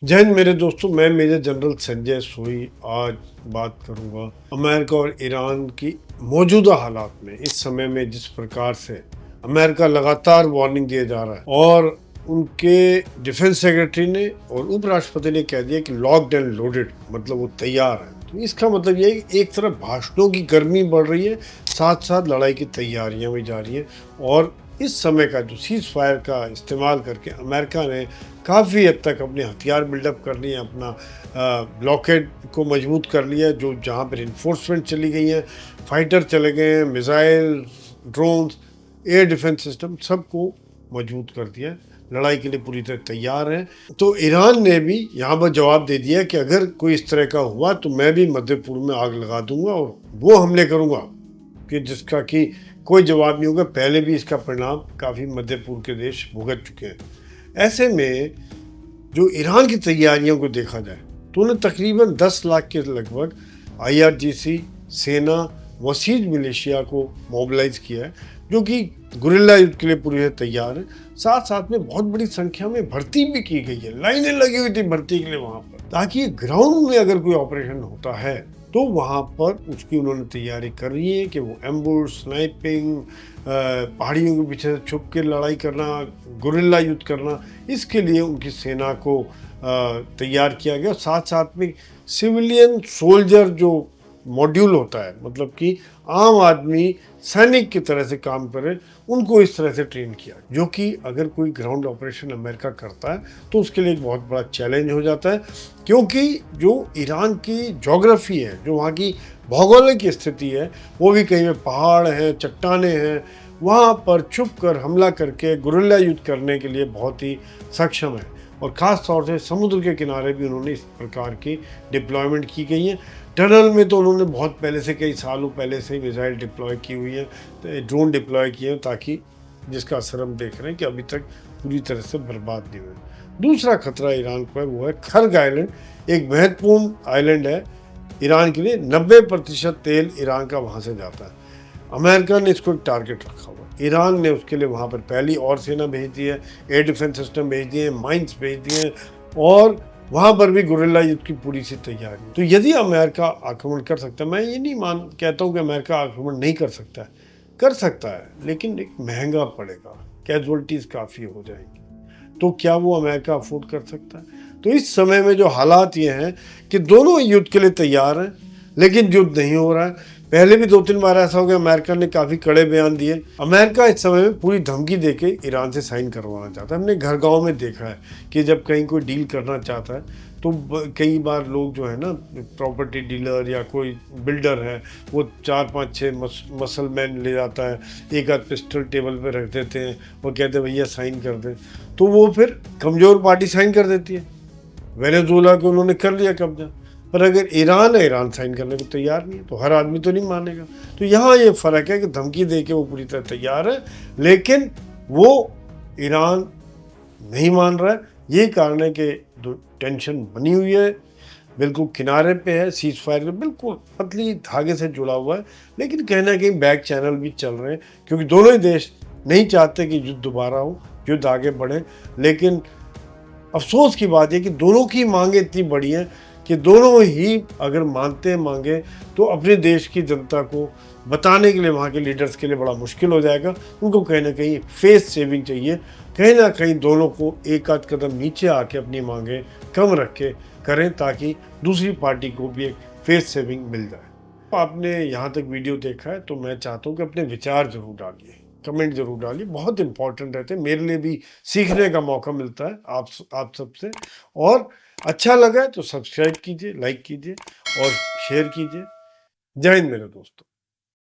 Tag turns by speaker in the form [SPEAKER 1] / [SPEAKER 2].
[SPEAKER 1] जय हिंद मेरे दोस्तों, मैं मेजर जनरल संजय सोई आज बात करूंगा अमेरिका और ईरान की मौजूदा हालात में। इस समय में जिस प्रकार से अमेरिका लगातार वार्निंग दिया जा रहा है और उनके डिफेंस सेक्रेटरी ने और उपराष्ट्रपति ने कह दिया कि लॉक्ड एंड लोडेड, मतलब वो तैयार है। तो इसका मतलब ये है कि एक तरफ भाषणों की गर्मी बढ़ रही है, साथ साथ लड़ाई की तैयारियां भी जा रही हैं। और इस समय का जो सीज फायर का इस्तेमाल करके अमेरिका ने काफ़ी हद तक अपने हथियार बिल्डअप कर लिए, अपना ब्लॉकेड को मजबूत कर लिया, जो जहाँ पर इन्फोर्समेंट चली गई है, फाइटर चले गए हैं, missile, drones, air defence system सबको मजबूत कर दिया, लड़ाई के लिए पूरी तरह तैयार है। तो ईरान ने भी यहाँ पर जवाब दे दिया कि अगर कोई इस तरह का हुआ तो मैं भी मध्य पूर्व में आग लगा दूंगा और वो हमले करूंगा कि जिसका कि कोई जवाब नहीं होगा। पहले भी इसका परिणाम काफ़ी मध्य पूर्व के देश भुगत चुके हैं। ऐसे में जो ईरान की तैयारियों को देखा जाए तो उन्हें तकरीबन 10 लाख के लगभग IRGC सेना वसीज मिलिशिया को मोबिलाइज किया है, जो कि गुरिल्ला युद्ध के लिए पूरी तरह तैयार है। साथ साथ में बहुत बड़ी संख्या में भर्ती भी की गई है, लाइनें लगी हुई थी भर्ती के लिए वहाँ पर, ताकि ग्राउंड में अगर कोई ऑपरेशन होता है तो वहाँ पर उसकी उन्होंने तैयारी कर रही है कि वो एम्बुश, स्नाइपिंग, पहाड़ियों के पीछे से छुप के लड़ाई करना, गुरिल्ला युद्ध करना, इसके लिए उनकी सेना को तैयार किया गया। साथ साथ में सिविलियन सोल्जर जो मॉड्यूल होता है, मतलब कि आम आदमी सैनिक की तरह से काम करे, उनको इस तरह से ट्रेन किया, जो कि अगर कोई ग्राउंड ऑपरेशन अमेरिका करता है तो उसके लिए एक बहुत बड़ा चैलेंज हो जाता है। क्योंकि जो ईरान की ज्योग्राफी है, जो वहाँ की भौगोलिक स्थिति है, वो भी कहीं में पहाड़ हैं, चट्टाने हैं, वहाँ पर छुप कर हमला करके गुरिल्ला युद्ध करने के लिए बहुत ही सक्षम है। और ख़ास तौर से समुद्र के किनारे भी उन्होंने इस प्रकार की डिप्लॉयमेंट की गई है। टनल में तो उन्होंने बहुत पहले से, कई सालों पहले से ही मिसाइल डिप्लॉय की हुई है, तो ड्रोन डिप्लॉय किए हैं, ताकि जिसका असर हम देख रहे हैं कि अभी तक पूरी तरह से बर्बाद नहीं हुए। दूसरा खतरा ईरान को है, वो है खर्ग आइलैंड। एक महत्वपूर्ण आइलैंड है ईरान के लिए। 90% तेल ईरान का वहाँ से जाता है। अमेरिका ने इसको एक टारगेट रखा हुआ। ईरान ने उसके लिए वहाँ पर पहली और सेना भेज दी है, एयर डिफेंस सिस्टम भेज दिए हैं, माइंस भेज दिए हैं, और वहाँ पर भी गुरिल्ला युद्ध की पूरी सी तैयारी। तो यदि अमेरिका आक्रमण कर सकता है, मैं ये नहीं कहता हूँ कि अमेरिका आक्रमण नहीं कर सकता है, कर सकता है, लेकिन एक महंगा पड़ेगा, कैजुअलिटीज़ काफ़ी हो जाएंगी। तो क्या वो अमेरिका अफोर्ड कर सकता है? तो इस समय में जो हालात ये हैं कि दोनों युद्ध के लिए तैयार हैं, लेकिन युद्ध नहीं हो रहा है। पहले भी 2-3 बार ऐसा हो गया, अमेरिका ने काफ़ी कड़े बयान दिए। अमेरिका इस समय में पूरी धमकी देके ईरान से साइन करवाना चाहता है। हमने घर गांव में देखा है कि जब कहीं कोई डील करना चाहता है तो कई बार लोग जो है ना, प्रॉपर्टी डीलर या कोई बिल्डर है, वो 4-5-6 मसलमैन ले जाता है, एक आध पिस्टल टेबल पे रख देते हैं और कहते हैं भैया साइन कर दें, तो वो फिर कमज़ोर पार्टी साइन कर देती है। वेनेजुएला को उन्होंने कर लिया कब्जा, पर अगर ईरान है, ईरान साइन करने को तैयार नहीं है, तो हर आदमी तो नहीं मानेगा। तो यहाँ ये फ़र्क है कि धमकी दे के वो पूरी तरह तैयार है, लेकिन वो ईरान नहीं मान रहा है। यही कारण है कि टेंशन बनी हुई है, बिल्कुल किनारे पे है, सीज फायर के बिल्कुल पतली धागे से जुड़ा हुआ है, लेकिन कहीं ना कहीं बैक चैनल भी चल रहे हैं, क्योंकि दोनों ही देश नहीं चाहते कि युद्ध दोबारा हो, युद्ध आगे बढ़े। लेकिन अफसोस की बात है कि दोनों की मांगे इतनी बड़ी हैं कि दोनों ही अगर मानते हैं मांगे, तो अपने देश की जनता को बताने के लिए वहाँ के लीडर्स के लिए बड़ा मुश्किल हो जाएगा। उनको कहीं ना कहीं फेस सेविंग चाहिए, कहीं ना कहीं दोनों को एक आध कदम नीचे आके अपनी मांगे कम रख के करें, ताकि दूसरी पार्टी को भी एक फेस सेविंग मिल जाए। आपने यहाँ तक वीडियो देखा है तो मैं चाहता हूँ कि अपने विचार जरूर डालिए, कमेंट जरूर डालिए, बहुत इंपॉर्टेंट रहते हैं, मेरे लिए भी सीखने का मौका मिलता है आप सबसे। और अच्छा लगा है तो सब्सक्राइब कीजिए, लाइक कीजिए और शेयर कीजिए। जय हिंद मेरे दोस्तों।